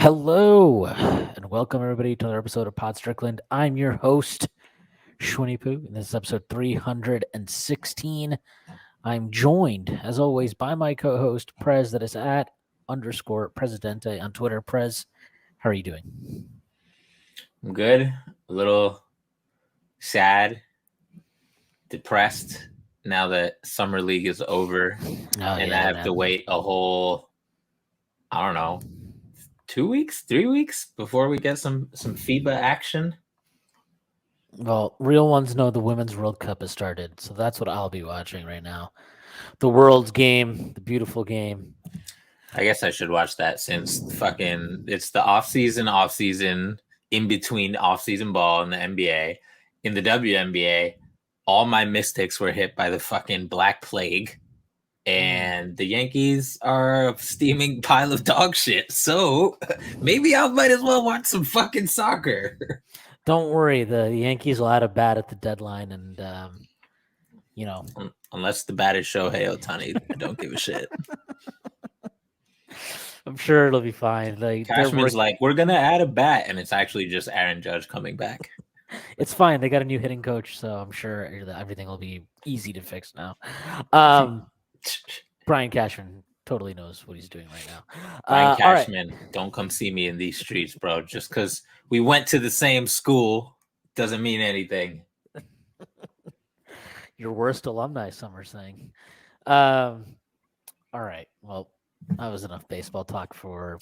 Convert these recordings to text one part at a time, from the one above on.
Hello, and welcome everybody to another episode of Pod Strickland. I'm your host, Shwin and this is episode 316. I'm joined, as always, by my co-host, Prez, that is at _Presidente on Twitter. Prez, how are you doing? I'm good. A little sad, depressed now that summer league is over, and I have to wait a whole, I don't know, 2 weeks, 3 weeks before we get some FIBA action. Well, real ones know the Women's World Cup has started, so that's what I'll be watching right now. The world's game, the beautiful game. I guess I should watch that since it's the off-season, in between off-season ball in the NBA. In the WNBA, all my mystics were hit by the fucking Black Plague. And the Yankees are a steaming pile of dog shit. So maybe I might as well watch some fucking soccer. Don't worry, the Yankees will add a bat at the deadline, and unless the bat is Shohei Ohtani, I don't give a shit. I'm sure it'll be fine. Cashman's like, we're gonna add a bat, and it's actually just Aaron Judge coming back. It's fine. They got a new hitting coach, so I'm sure everything will be easy to fix now. Brian Cashman totally knows what he's doing right now. Brian Cashman, right. Don't come see me in these streets, bro. Just because we went to the same school doesn't mean anything. Your worst alumni, some are saying. All right. Well, that was enough baseball talk for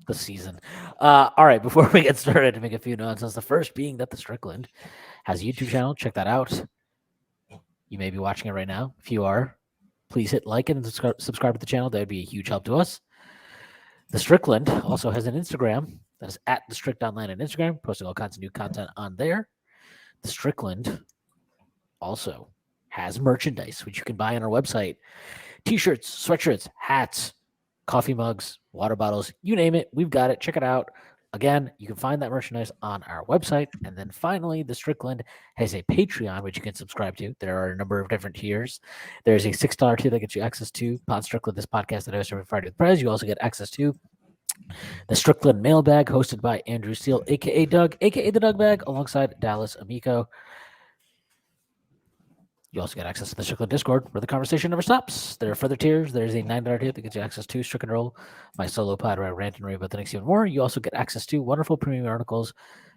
the season. All right. Before we get started, to make a few announcements. The first being that the Strickland has a YouTube channel. Check that out. You may be watching it right now. If you are, please hit like and subscribe to the channel. That would be a huge help to us. The Strickland also has an Instagram. That is at the Strict Online on Instagram, posting all kinds of new content on there. The Strickland also has merchandise, which you can buy on our website. T-shirts, sweatshirts, hats, coffee mugs, water bottles, you name it. We've got it. Check it out. Again, you can find that merchandise on our website. And then finally, the Strickland has a Patreon, which you can subscribe to. There are a number of different tiers. There's a $6 tier that gets you access to Pod Strickland, this podcast that I host every Friday with Prez. You also get access to the Strickland mailbag hosted by Andrew Steele, a.k.a. Doug, a.k.a. the Doug Bag, alongside Dallas Amico. You also get access to the Strickland Discord, where the conversation never stops. There are further tiers. There's a $9 tier that gets you access to Strickland Roll, my solo pod where I rant and rave about the Knicks even more. You also get access to wonderful premium articles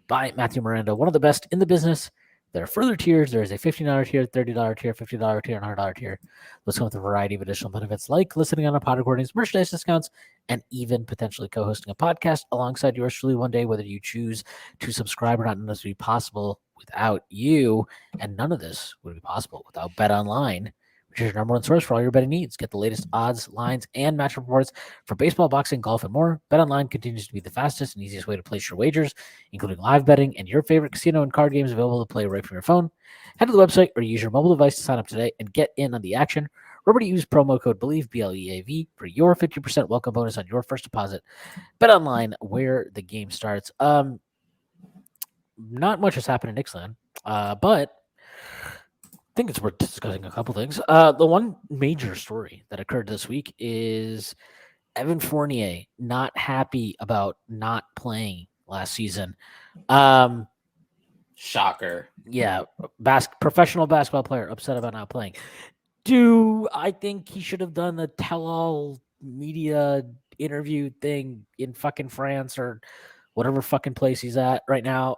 by Matthew Miranda, one of the best in the business. There are further tiers. There is a $15 tier, $30 tier, $50 tier, and $100 tier. Those come with a variety of additional benefits like listening on our pod recordings, merchandise discounts, and even potentially co-hosting a podcast alongside yours truly one day, whether you choose to subscribe or not. None of this would be possible without you, and none of this would be possible without BetOnline, which is your number one source for all your betting needs. Get the latest odds, lines, and matchup reports for baseball, boxing, golf, and more. BetOnline continues to be the fastest and easiest way to place your wagers, including live betting and your favorite casino and card games available to play right from your phone. Head to the website or use your mobile device to sign up today and get in on the action. Remember to use promo code BELIEVE, BLEAV, for your 50% welcome bonus on your first deposit. BetOnline, where the game starts. Not much has happened in Knicksland, but I think it's worth discussing a couple things. The one major story that occurred this week is Evan Fournier not happy about not playing last season. Shocker. Yeah, professional basketball player upset about not playing. I think he should have done the tell-all media interview thing in fucking France or whatever fucking place he's at right now?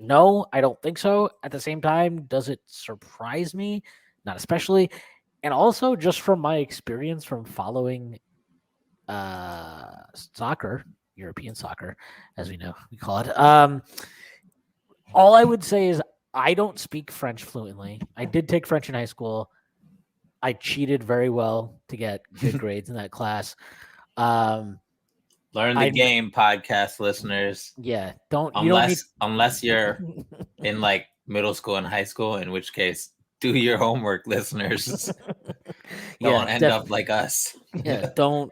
No, I don't think so. At the same time, does it surprise me? Not especially. And also, just from my experience from following soccer, European soccer, as we call it. All I would say is I don't speak French fluently. I did take French in high school. I cheated very well to get good grades in that class. Learn the game, podcast listeners. Yeah, unless you're in like middle school and high school, in which case do your homework, listeners. Don't end up like us. Yeah, don't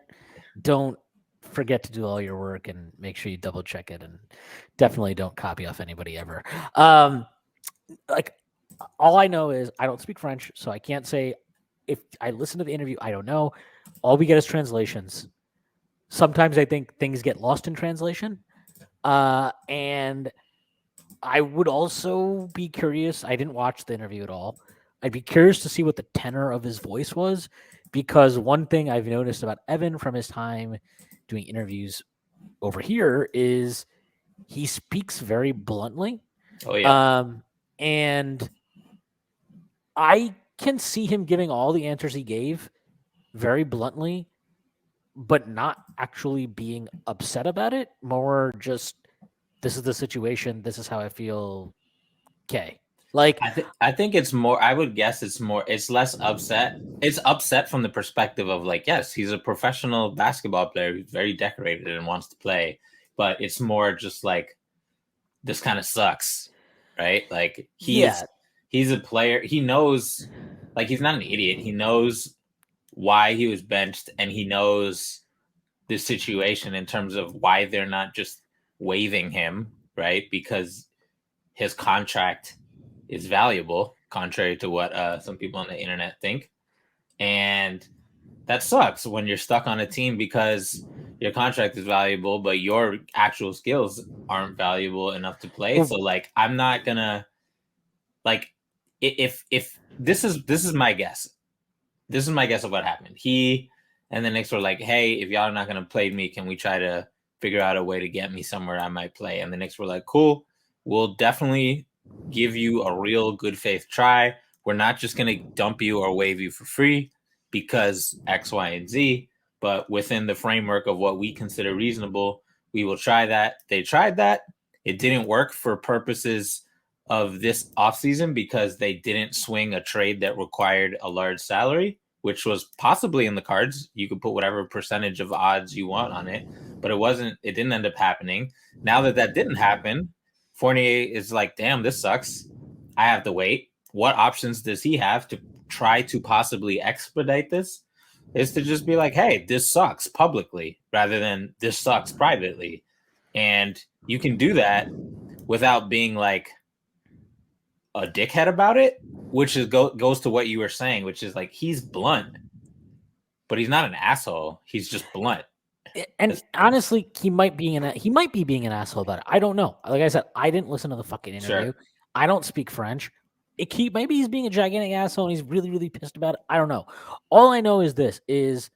forget to do all your work and make sure you double check it, and definitely don't copy off anybody ever. Like all I know is I don't speak French, so I can't say. If I listen to the interview, I don't know. All we get is translations. sometimes I think things get lost in translation. And I would also be curious. I didn't watch the interview at all. I'd be curious to see what the tenor of his voice was, because one thing I've noticed about Evan from his time doing interviews over here is he speaks very bluntly. Oh yeah. And I can see him giving all the answers he gave very bluntly, but not actually being upset about it. More just, this is the situation. This is how I feel. Okay. Like, I think it's more. I would guess it's more. It's less upset. It's upset from the perspective of like, yes, he's a professional basketball player who's very decorated and wants to play, but it's more just like, this kind of sucks, right? Like yeah, he's a player. He knows, like, he's not an idiot. He knows why he was benched, and he knows the situation in terms of why they're not just waiving him, right? Because his contract is valuable, contrary to what some people on the internet think. And that sucks when you're stuck on a team because your contract is valuable, but your actual skills aren't valuable enough to play. So like, I'm not gonna, like, if this is my guess. This is my guess of what happened. He and the Knicks were like, hey, if y'all are not gonna play me, can we try to figure out a way to get me somewhere I might play? And the Knicks were like, cool, we'll definitely give you a real good faith try. We're not just going to dump you or waive you for free because X, Y, and Z, but within the framework of what we consider reasonable, we will try that. They tried that. It didn't work for purposes of this offseason because they didn't swing a trade that required a large salary, which was possibly in the cards. You could put whatever percentage of odds you want on it, but it didn't end up happening. Now that didn't happen, Fournier is like, damn, this sucks. I have to wait. What options does he have to try to possibly expedite this? Is to just be like, hey, this sucks publicly rather than this sucks privately. And you can do that without being like a dickhead about it, which is goes to what you were saying, which is like, he's blunt, but he's not an asshole. He's just blunt. and honestly, he might be being an asshole about it. I don't know. Like I said, I didn't listen to the fucking interview. Sure. I don't speak French. Maybe he's being a gigantic asshole and he's really, really pissed about it. I don't know. All I know is this is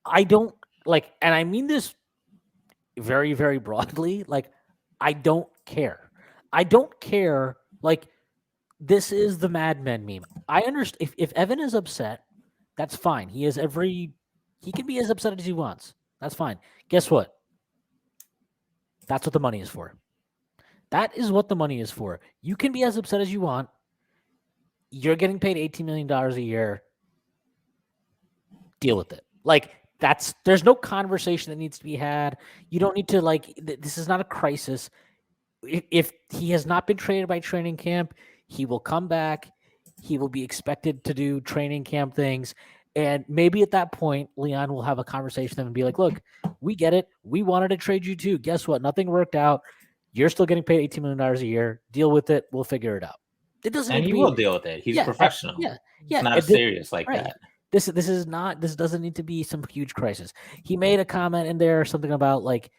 I don't like, and I mean this very, very broadly. Like, I don't care. I don't care. Like, this is the Mad Men meme. I understand if Evan is upset, that's fine. He can be as upset as he wants. That's fine. Guess what? That's what the money is for. That is what the money is for. You can be as upset as you want. You're getting paid $18 million a year. Deal with it. Like, there's no conversation that needs to be had. You don't need to, like, this is not a crisis. If he has not been traded by training camp, he will come back. He will be expected to do training camp things. And maybe at that point, Leon will have a conversation with him and be like, look, we get it. We wanted to trade you too. Guess what? Nothing worked out. You're still getting paid $18 million a year. Deal with it. We'll figure it out. It doesn't And need he to be, will deal with it. He's professional. Yeah. It's not serious like right. that. This doesn't need to be some huge crisis. He made a comment in there, something about like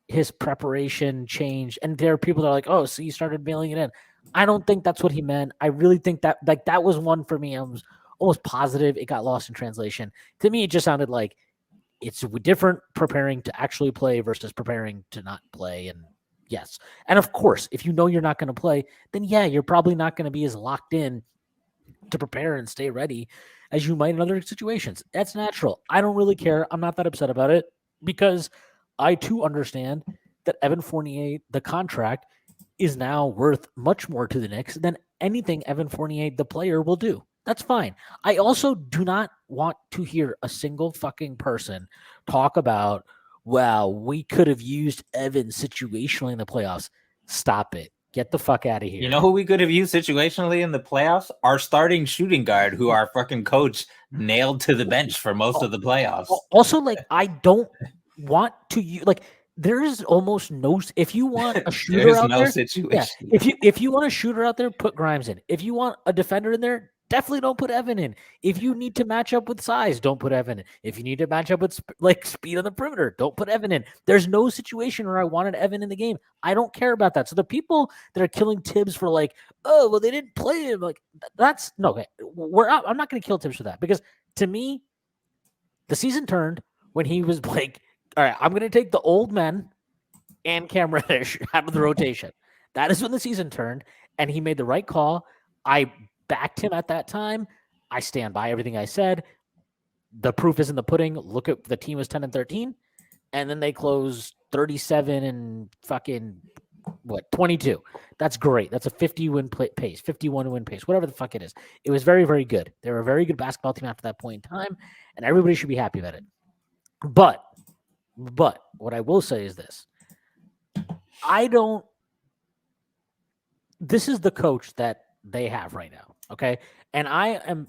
his preparation changed, and there are people that are like, oh, so you started mailing it in. I don't think that's what he meant. I really think that, like, that was one for me. I was almost positive it got lost in translation. To me, it just sounded like it's different preparing to actually play versus preparing to not play. And yes, and of course, if you know you're not going to play, then yeah, you're probably not going to be as locked in to prepare and stay ready as you might in other situations. That's natural. I don't really care. I'm not that upset about it because I too understand that Evan Fournier, the contract, is now worth much more to the Knicks than anything Evan Fournier, the player, will do. That's fine. I also do not want to hear a single fucking person talk about, well, we could have used Evan situationally in the playoffs. Stop it. Get the fuck out of here. You know who we could have used situationally in the playoffs? Our starting shooting guard, who our fucking coach nailed to the bench for most of the playoffs. Also, like, I don't want to use, like, there is almost no. If you want a shooter out there, situation. yeah. If you want a shooter out there, put Grimes in. If you want a defender in there, definitely don't put Evan in. If you need to match up with size, don't put Evan in. If you need to match up with speed on the perimeter, don't put Evan in. There's no situation where I wanted Evan in the game. I don't care about that. So the people that are killing Tibbs for like, oh, well, they didn't play him. Like that's no. Okay. I'm not going to kill Tibbs for that because to me, the season turned when he was like, all right, I'm going to take the old men and Cam Reddish out of the rotation. That is when the season turned, and he made the right call. I backed him at that time. I stand by everything I said. The proof is in the pudding. Look at the team was 10-13, and then they closed 37 and fucking 22. That's great. That's a 50 win pace, 51 win pace, whatever the fuck it is. It was very, very good. They were a very good basketball team after that point in time, and everybody should be happy about it. But what I will say is this. This is the coach that they have right now. Okay. And I am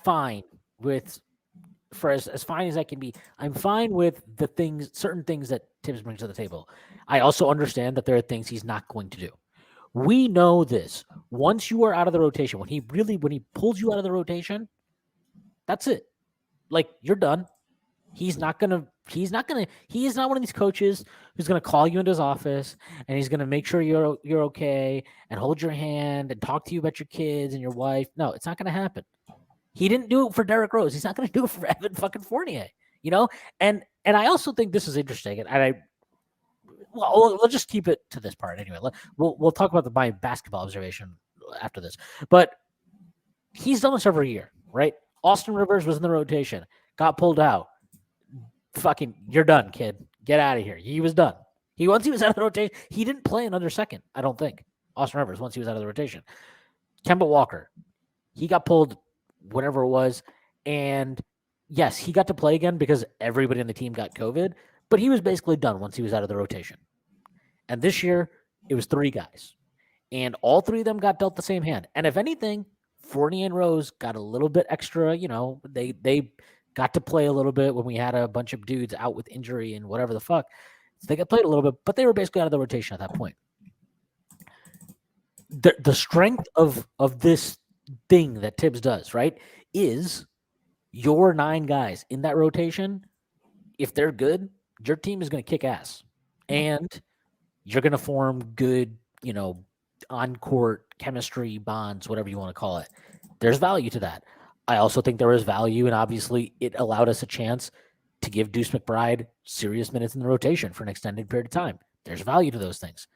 fine with, for as fine as I can be, I'm fine with certain things that Tibbs brings to the table. I also understand that there are things he's not going to do. We know this. Once you are out of the rotation, when he pulls you out of the rotation, that's it. Like you're done. He is not one of these coaches who's going to call you into his office and he's going to make sure you're okay and hold your hand and talk to you about your kids and your wife. No, it's not going to happen. He didn't do it for Derrick Rose. He's not going to do it for Evan fucking Fournier, And I also think this is interesting. And we'll just keep it to this part anyway. We'll talk about my basketball observation after this. But he's done this every year, right? Austin Rivers was in the rotation, got pulled out. Fucking, you're done, kid. Get out of here. He was done. Once he was out of the rotation, he didn't play another second, I don't think. Austin Rivers, once he was out of the rotation. Kemba Walker, he got pulled, whatever it was. And yes, he got to play again because everybody in the team got COVID, but he was basically done once he was out of the rotation. And this year, it was 3 guys. And all 3 of them got dealt the same hand. And if anything, Fournier and Rose got a little bit extra, they got to play a little bit when we had a bunch of dudes out with injury and whatever the fuck. So they got played a little bit, but they were basically out of the rotation at that point. The strength of this thing that Tibbs does, right, is your 9 guys in that rotation. If they're good, your team is going to kick ass. And you're going to form good, on-court chemistry bonds, whatever you want to call it. There's value to that. I also think there is value, and obviously it allowed us a chance to give Deuce McBride serious minutes in the rotation for an extended period of time. There's value to those things.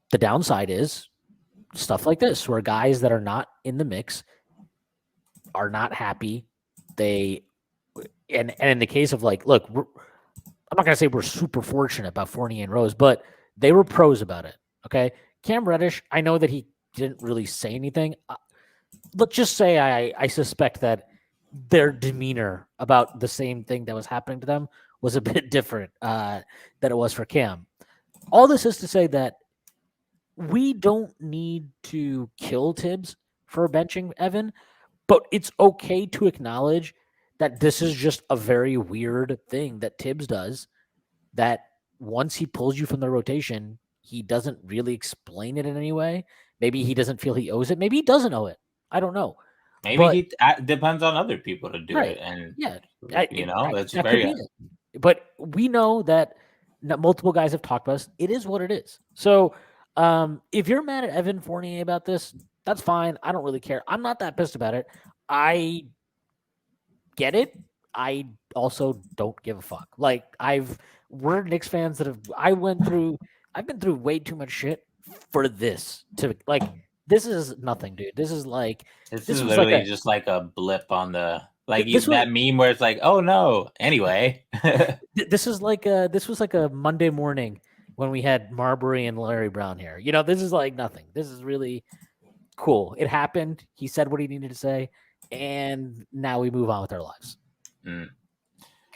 The downside is stuff like this, where guys that are not in the mix are not happy. And in the case of look, I'm not going to say we're super fortunate about Fournier and Rose, but they were pros about it. Okay. Cam Reddish, I know that he didn't really say anything. Let's just say I suspect that their demeanor about the same thing that was happening to them was a bit different than it was for Cam. All this is to say that we don't need to kill Tibbs for benching Evan, but it's okay to acknowledge that this is just a very weird thing that Tibbs does, that once he pulls you from the rotation, he doesn't really explain it in any way. Maybe he doesn't feel he owes it. Maybe he doesn't owe it. I don't know. Maybe he depends on other people to do it. And, that's very... But we know that multiple guys have talked about us. It is what it is. So if you're mad at Evan Fournier about this, that's fine. I don't really care. I'm not that pissed about it. I get it. I also don't give a fuck. We're Knicks fans that I've been through way too much shit for this this is nothing, dude. This is this is literally just like a blip on the that meme where it's like, oh no. Anyway, this was like a Monday morning when we had Marbury and Larry Brown here. This is like nothing. This is really cool. It happened. He said what he needed to say, and now we move on with our lives.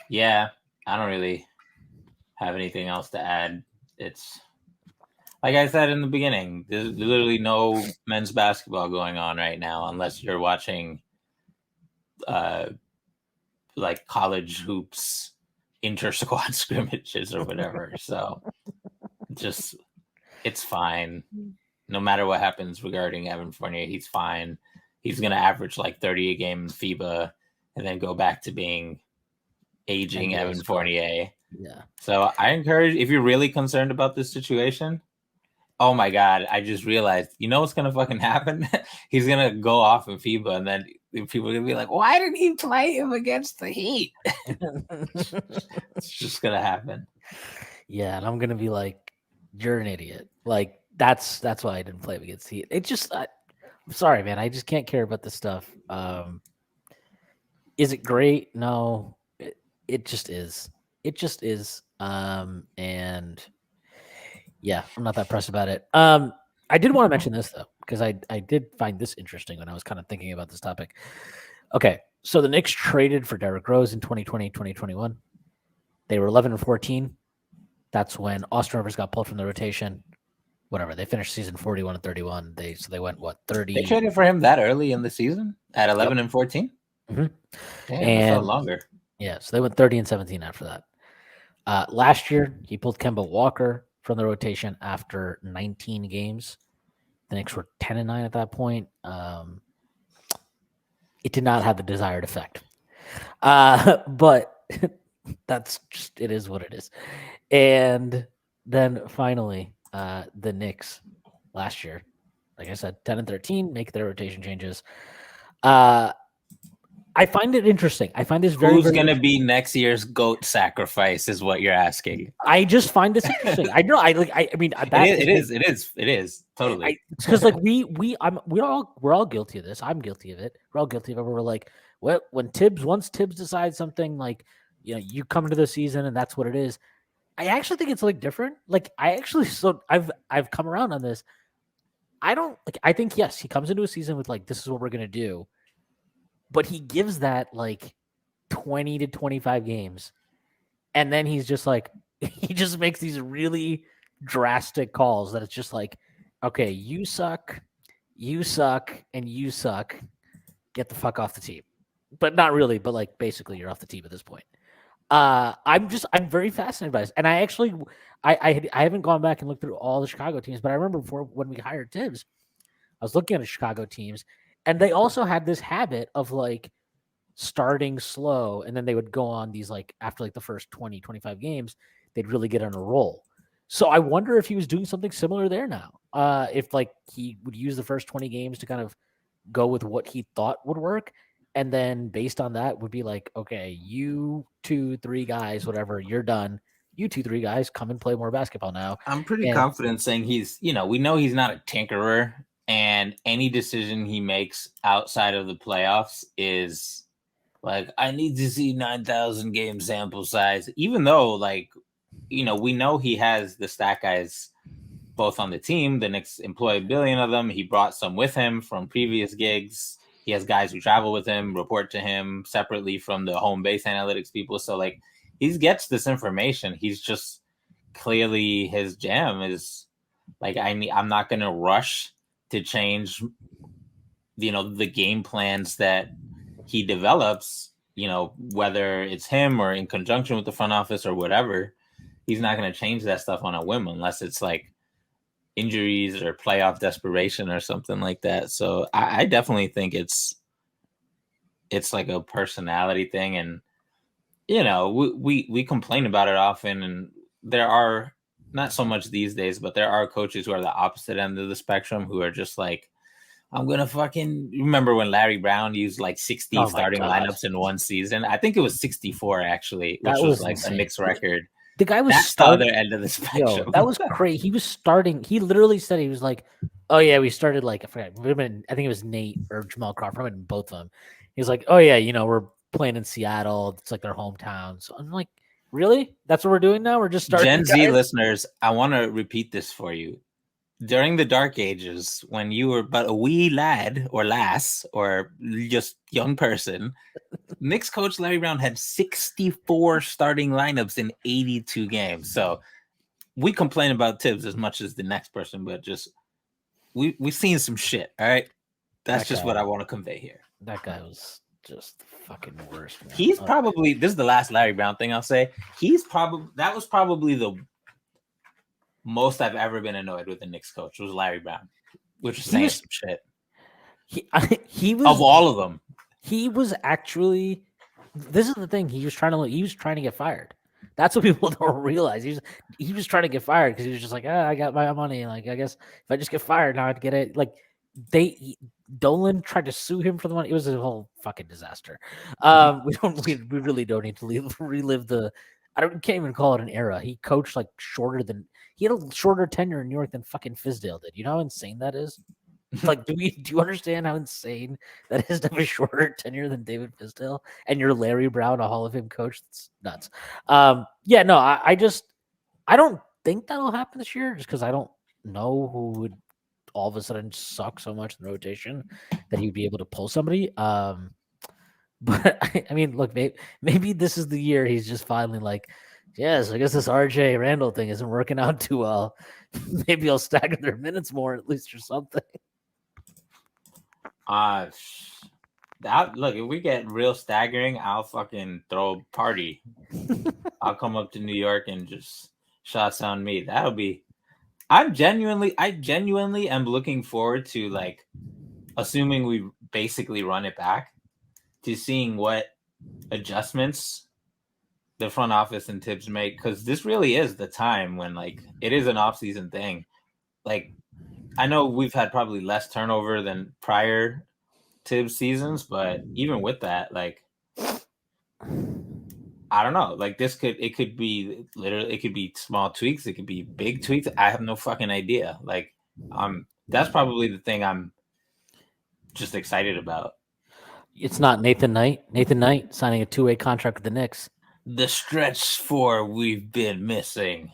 Yeah, I don't really have anything else to add. It's like I said in the beginning, there's literally no men's basketball going on right now unless you're watching college hoops inter-squad scrimmages or whatever. So it's fine. No matter what happens regarding Evan Fournier, he's fine. he's going to average like 30 a game in FIBA and then go back to being aging NBA Evan star. Fournier. Yeah. So I encourage, if you're really concerned about this situation, oh my God, I just realized, you know what's going to fucking happen? He's going to go off in FIBA, and then people are going to be like, why didn't he play him against the Heat? It's just going to happen. Yeah, and I'm going to be like, you're an idiot. Like, that's why I didn't play him against the Heat. It just, I'm sorry, man. I just can't care about this stuff. Is it great? No, it just is. It just is. And yeah, I'm not that pressed about it. I did want to mention this though, because I did find this interesting when I was kind of thinking about this topic. Okay, so the Knicks traded for Derrick Rose in 2020, 2021. They were 11-14. That's when Austin Rivers got pulled from the rotation. Whatever, they finished season 41-31. They went what 30. They traded for him that early in the season at 11-14. Mm-hmm. Damn, I felt longer. Yeah, so they went 30-17 after that. Last year, he pulled Kemba Walker from the rotation after 19 games. The Knicks were 10-9 at that point. It did not have the desired effect. But that's just, it is what it is. And then finally, the Knicks last year, like I said, 10-13, make their rotation changes. I find it interesting. I find this Who's going to be next year's GOAT sacrifice is what you're asking. I just find this interesting. I know. I mean, it is totally. Because like we're all guilty of this. I'm guilty of it. We're all guilty of it. We're like, well, once Tibbs decides something, like, you know, you come into the season and that's what it is. I actually think it's like different. Like I've come around on this. I think yes, he comes into a season with like, this is what we're gonna do. But he gives that like 20 to 25 games. And then he's just like, he just makes these really drastic calls that it's just like, okay, you suck, and you suck. Get the fuck off the team. But not really, but like basically you're off the team at this point. I'm very fascinated by this. And I actually, I haven't gone back and looked through all the Chicago teams, but I remember before when we hired Tibbs, I was looking at the Chicago teams. And they also had this habit of like starting slow, and then they would go on these like after like the first 20, 25 games, they'd really get on a roll. So I wonder if he was doing something similar there now. If like he would use the first 20 games to kind of go with what he thought would work. And then based on that would be like, okay, you 2-3 guys, whatever, you're done. You 2-3 guys come and play more basketball now. I'm pretty confident saying he's, we know he's not a tinkerer. And any decision he makes outside of the playoffs is like, I need to see 9,000 game sample size, even though, like, we know he has the stat guys both on the team. The Knicks employ a billion of them. He brought some with him from previous gigs. He has guys who travel with him, report to him separately from the home base analytics people. So, like, he gets this information. He's just clearly his jam is like, I'm not going to rush to change, the game plans that he develops, whether it's him or in conjunction with the front office or whatever. He's not going to change that stuff on a whim unless it's like injuries or playoff desperation or something like that. So I definitely think it's like a personality thing. And, we complain about it often, and there are, not so much these days, but there are coaches who are the opposite end of the spectrum who are just like, I'm going to fucking remember when Larry Brown used like 60 starting lineups in one season. I think it was 64 actually, which was like insane. A Knicks record. The guy was starting the other end of the spectrum. Yo, that was crazy. He was starting. He literally said, he was like, oh yeah, we started like, I forgot. I think it was Nate or Jamal Crawford. I mean, both of them. He was like, oh yeah, we're playing in Seattle. It's like their hometown. So I'm like, really? That's what we're doing now? We're just starting. Gen Z listeners, I want to repeat this for you. During the dark ages, when you were but a wee lad or lass or just young person, Knicks coach Larry Brown had 64 starting lineups in 82 games. So we complain about Tibbs as much as the next person, but just we've seen some shit. All right, that's just what I want to convey here. That guy was just fucking worst. Man. He's probably, this is the last Larry Brown thing I'll say. That was probably the most I've ever been annoyed with a Knicks coach was Larry Brown, which was saying some shit. He of was all of them. he was actually. This is the thing. He was trying to get fired. That's what people don't realize. He was trying to get fired because he was just like, I got my money. Like, I guess if I just get fired now, I'd get it. Like, Dolan tried to sue him for the money. It was a whole fucking disaster. We really don't need to relive the. Can't even call it an era. He coached like he had a shorter tenure in New York than fucking Fizdale did. You know how insane that is? Like, do you understand how insane that is to have a shorter tenure than David Fizdale and you're Larry Brown, a Hall of Fame coach? That's nuts. Yeah, no, I don't think that'll happen this year just because I don't know who would all of a sudden suck so much in the rotation that he'd be able to pull somebody. But I mean, look, maybe this is the year he's just finally like, yes, I guess this RJ Randall thing isn't working out too well. Maybe I'll stagger their minutes more at least or something. Look, if we get real staggering, I'll fucking throw a party. I'll come up to New York and just shots on me. That'll be. I genuinely am looking forward to, like, assuming we basically run it back, to seeing what adjustments the front office and Tibbs make, because this really is the time when, like, it is an off-season thing. Like, I know we've had probably less turnover than prior Tibbs seasons, but even with that, like, I don't know. Like, it could be literally, it could be small tweaks, it could be big tweaks. I have no fucking idea. Like, that's probably the thing I'm just excited about. It's not Nathan Knight. Nathan Knight signing a 2-way contract with the Knicks. The stretch 4 we've been missing.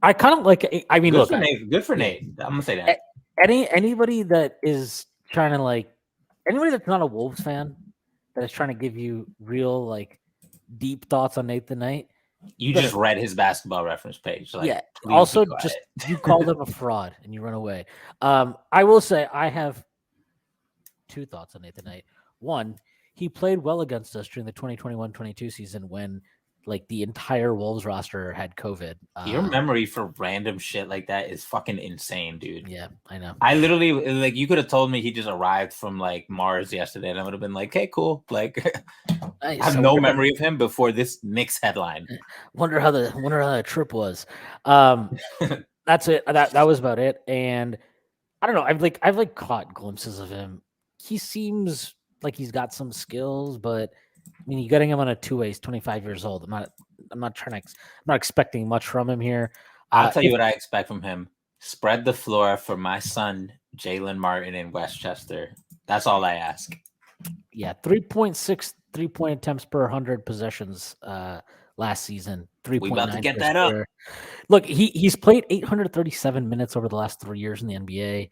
I kind of like. I mean, good look, for Nate. Good for Nate. I'm gonna say that. Anybody that is trying to, like, anybody that's not a Wolves fan that is trying to give you real, like, deep thoughts on Nathan Knight. You just read his basketball reference page. Like, yeah. Also, just you called him a fraud and you run away. I will say I have 2 thoughts on Nathan Knight. One, he played well against us during the 2021-22 season when, like, the entire Wolves roster had COVID. Your memory for random shit like that is fucking insane, dude. Yeah, I know. I literally, like, you could have told me he just arrived from, like, Mars yesterday, and I would have been like, "Hey, cool." Like, I have no memory of him before this Knicks headline. Wonder how the trip was. That's it. That was about it. And I don't know. I've caught glimpses of him. He seems like he's got some skills, but I mean, you're getting him on a 2-way. He's 25 years old. I'm not expecting much from him here. I'll tell you what I expect from him. Spread the floor for my son, Jalen Martin in Westchester. That's all I ask. Yeah, 3.6 3-point attempts per 100 possessions last season. 3.9. We about to get that up. Look, he's played 837 minutes over the last 3 years in the NBA.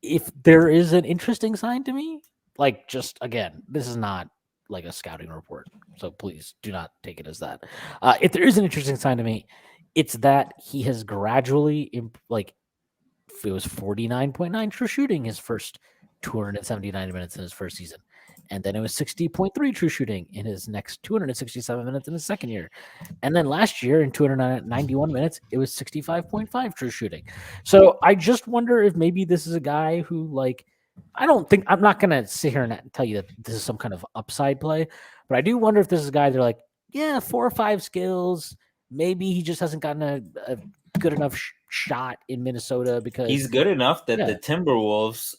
If there is an interesting sign to me, like, just again, this is not like a scouting report, so please do not take it as that. If there is an interesting sign to me, it's that he has gradually, like, it was 49.9 true shooting his first 279 minutes in his first season. And then it was 60.3 true shooting in his next 267 minutes in his second year. And then last year in 291 minutes, it was 65.5 true shooting. So I just wonder if maybe this is a guy who, like, I'm not going to sit here and tell you that this is some kind of upside play, but I do wonder if this is a guy they're like, yeah, 4 or 5 skills. Maybe he just hasn't gotten a good enough shot in Minnesota because he's good enough that the Timberwolves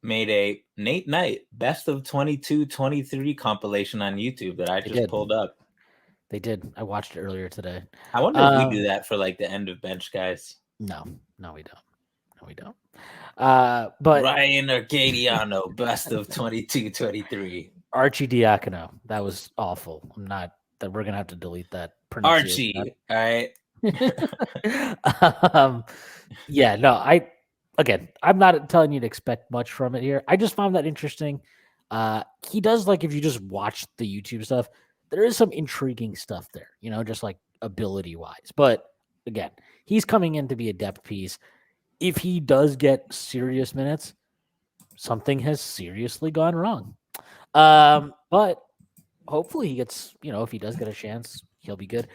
made a Nate Knight best of 22-23 compilation on YouTube that I just pulled up. They did. I watched it earlier today. I wonder if we do that for, like, the end of bench guys. No, we don't. But Ryan Arcadiano, best of 22-23. Archie Diacono. That was awful. We're gonna have to delete that. Archie, all right. Yeah, no, I'm not telling you to expect much from it here. I just found that interesting. He does, like, if you just watch the YouTube stuff, there is some intriguing stuff there, just like ability wise. But again, he's coming in to be a depth piece. If he does get serious minutes, something has seriously gone wrong. But hopefully he gets, if he does get a chance, he'll be good.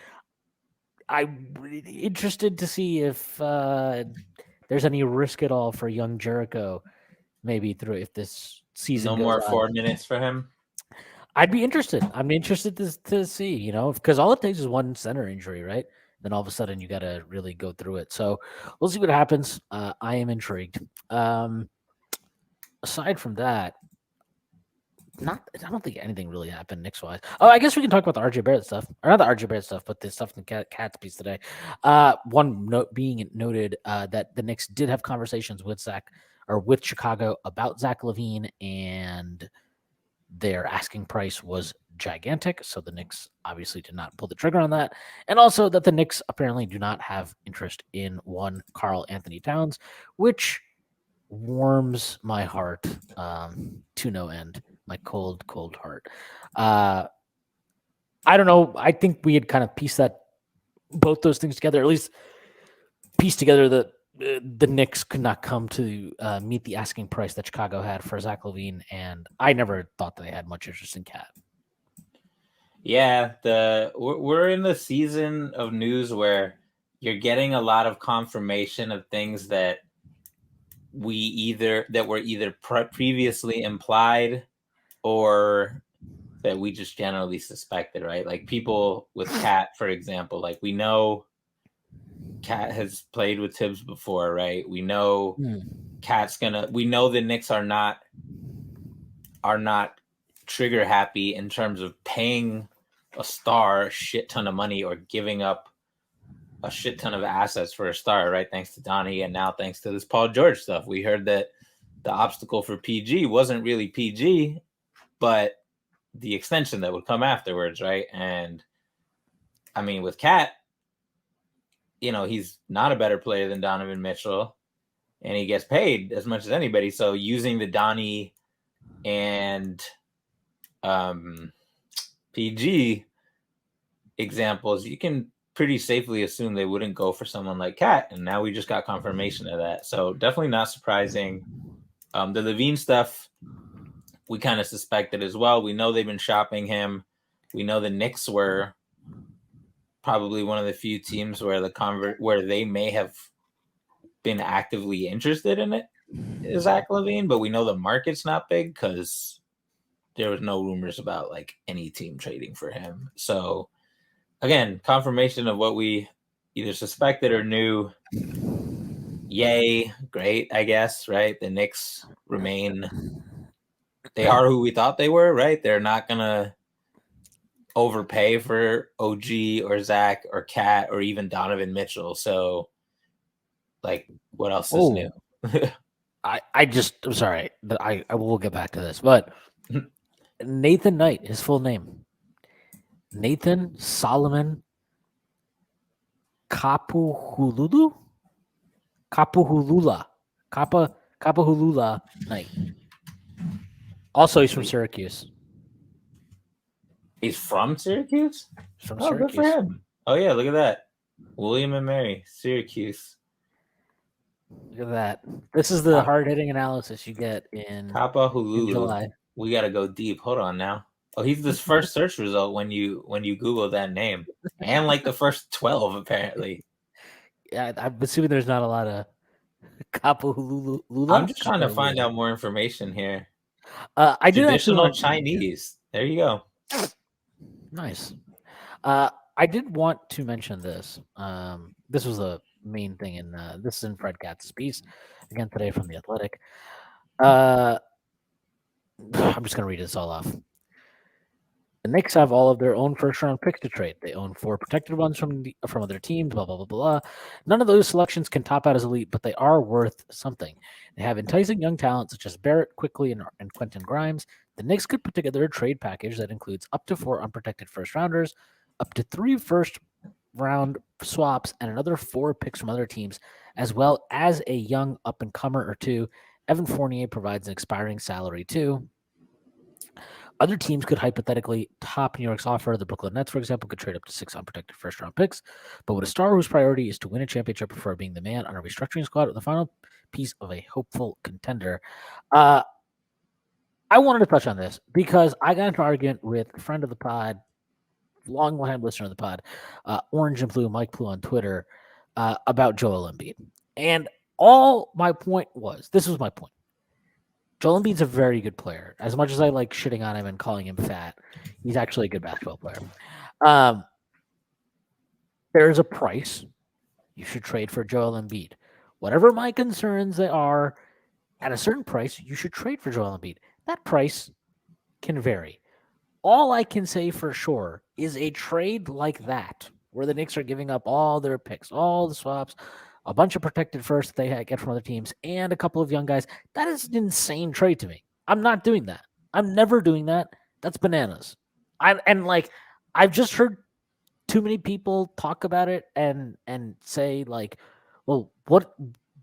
I'm interested to see if there's any risk at all for young Jericho maybe through if this season No goes more on. 4 minutes for him. I'd be interested. I'm interested to see, because all it takes is one center injury, right? Then all of a sudden you got to really go through it. So we'll see what happens. I am intrigued. Aside from that, I don't think anything really happened Knicks wise. Oh, I guess we can talk about the RJ Barrett stuff, or not the RJ Barrett stuff, but the stuff in the Cats piece today. One note being noted that the Knicks did have conversations with Chicago about Zach LaVine, and their asking price was gigantic. So the Knicks obviously did not pull the trigger on that, and also that the Knicks apparently do not have interest in one Karl Anthony Towns, which warms my heart to no end. My cold, cold heart. I don't know. I think we had kind of pieced both those things together, or at least pieced together that the Knicks could not come to meet the asking price that Chicago had for Zach LaVine, and I never thought that they had much interest in Cat. Yeah, we're in the season of news where you're getting a lot of confirmation of things that were either previously implied or that we just generally suspected, right? Like people with Cat, for example, like we know Cat has played with Tibbs before, right? We know we know the Knicks are not trigger happy in terms of paying a star a shit ton of money or giving up a shit ton of assets for a star, right? Thanks to Donnie, and now thanks to this Paul George stuff. We heard that the obstacle for PG wasn't really PG, but the extension that would come afterwards, right? And I mean, with Cat, he's not a better player than Donovan Mitchell, and he gets paid as much as anybody. So using the Donnie and PG examples, you can pretty safely assume they wouldn't go for someone like Cat, and now we just got confirmation of that. So definitely not surprising. The LaVine stuff, we kind of suspected as well. We know they've been shopping him. We know the Knicks were probably one of the few teams where where they may have been actively interested in it, Zach LaVine, but we know the market's not big because there was no rumors about like any team trading for him. So again, confirmation of what we either suspected or knew. Yay, great, I guess, right? The Knicks they are who we thought they were, right? They're not gonna overpay for OG or Zach or Cat or even Donovan Mitchell. So like what else is new? I'm sorry. I will get back to this, but Nathan Knight, his full name, Nathan Solomon Kapuhulula Knight. Also, he's from Syracuse. He's from Syracuse? From Syracuse. Good for him. Oh yeah, look at that. William and Mary, Syracuse. Look at that. This is the hard-hitting analysis you get in July. We got to go deep. Hold on now. Oh, he's the first search result when you Google that name, and like the first 12 apparently. Yeah, I'm assuming there's not a lot of Kapuhulula. I'm just trying to find out more information here. I did traditional Chinese. There you go. Nice. I did want to mention this. This was the main thing in this is in Fred Katz's piece again today from the Athletic. I'm just gonna read this all off. The Knicks have all of their own first-round picks to trade. They own 4 protected ones from other teams. Blah blah blah blah. None of those selections can top out as elite, but they are worth something. They have enticing young talent such as Barrett, Quickly, and Quentin Grimes. The Knicks could put together a trade package that includes up to 4 unprotected first-rounders, up to 3 first-round swaps, and another 4 picks from other teams, as well as a young up-and-comer or 2. Evan Fournier provides an expiring salary too. Other teams could hypothetically top New York's offer. The Brooklyn Nets, for example, could trade up to 6 unprotected first-round picks. But with a star whose priority is to win a championship before being the man on a restructuring squad with the final piece of a hopeful contender. I wanted to touch on this because I got into an argument with a friend of the pod, long-time listener of the pod, Orange and Blue, Mike Blue on Twitter, about Joel Embiid. And all my point was, this was my point. Joel Embiid's a very good player. As much as I like shitting on him and calling him fat, he's actually a good basketball player. There's a price you should trade for Joel Embiid. Whatever my concerns they are, at a certain price, you should trade for Joel Embiid. That price can vary. All I can say for sure is a trade like that, where the Knicks are giving up all their picks, all the swaps, a bunch of protected firsts they get from other teams, and a couple of young guys. That is an insane trade to me. I'm not doing that. I'm never doing that. That's bananas. I've just heard too many people talk about it and say like, well, what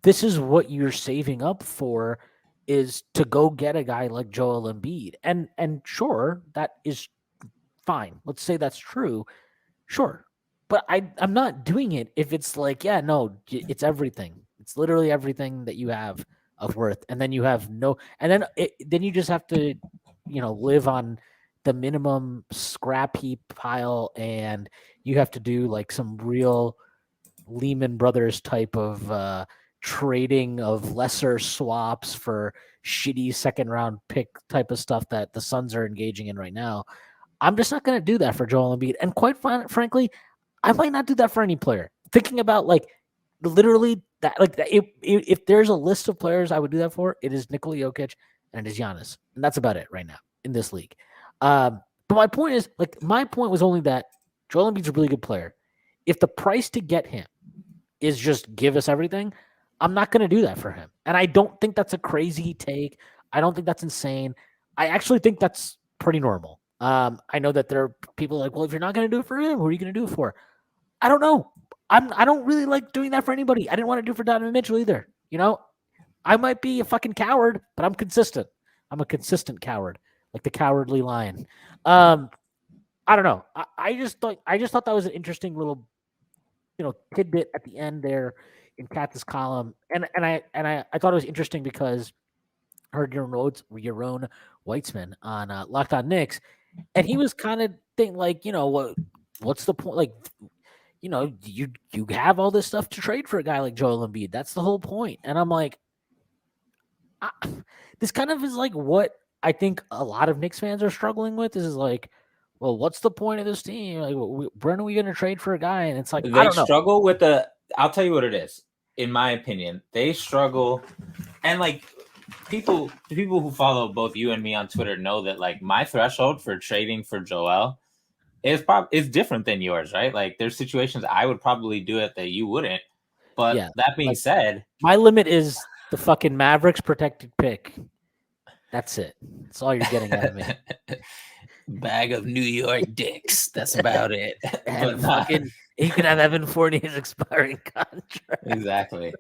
this is what you're saving up for is to go get a guy like Joel Embiid. And sure, that is fine. Let's say that's true. Sure. But I'm not doing it if it's like, yeah, no, it's everything. It's literally everything that you have of worth. And then you have no, and then you just have to, live on the minimum scrap heap pile, and you have to do like some real Lehman Brothers type of trading of lesser swaps for shitty second round pick type of stuff that the Suns are engaging in right now. I'm just not going to do that for Joel Embiid. And quite frankly, I might not do that for any player. Thinking about like literally that, like if there's a list of players I would do that for, it is Nikola Jokic and it is Giannis, and that's about it right now in this league. But my point is, my point was only that Joel Embiid's a really good player. If the price to get him is just give us everything, I'm not going to do that for him. And I don't think that's a crazy take. I don't think that's insane. I actually think that's pretty normal. I know that there are people like, well, if you're not going to do it for him, who are you going to do it for? I don't know. I don't really like doing that for anybody. I didn't want to do it for Donovan Mitchell either. I might be a fucking coward, but I'm consistent. I'm a consistent coward, like the cowardly lion. I don't know. I just thought that was an interesting little, tidbit at the end there in Kat's column, and I thought it was interesting because I heard Yaron Weitzman on Locked On Knicks, and he was kind of thinking like, what's the point? Like, you have all this stuff to trade for a guy like Joel Embiid. That's the whole point. And I'm like, this kind of is like what I think a lot of Knicks fans are struggling with. This is like, well, what's the point of this team? Like, when are we going to trade for a guy? And it's like, I don't know. Struggle with I'll tell you what it is. In my opinion, they struggle, and like the people who follow both you and me on Twitter know that like my threshold for trading for Joel is different than yours, right? Like there's situations I would probably do it that you wouldn't. But that being said, my limit is the fucking Mavericks protected pick. That's it. That's all you're getting out of me. Bag of New York dicks. That's about it. And fucking, you can have Evan Fournier's expiring contract. Exactly.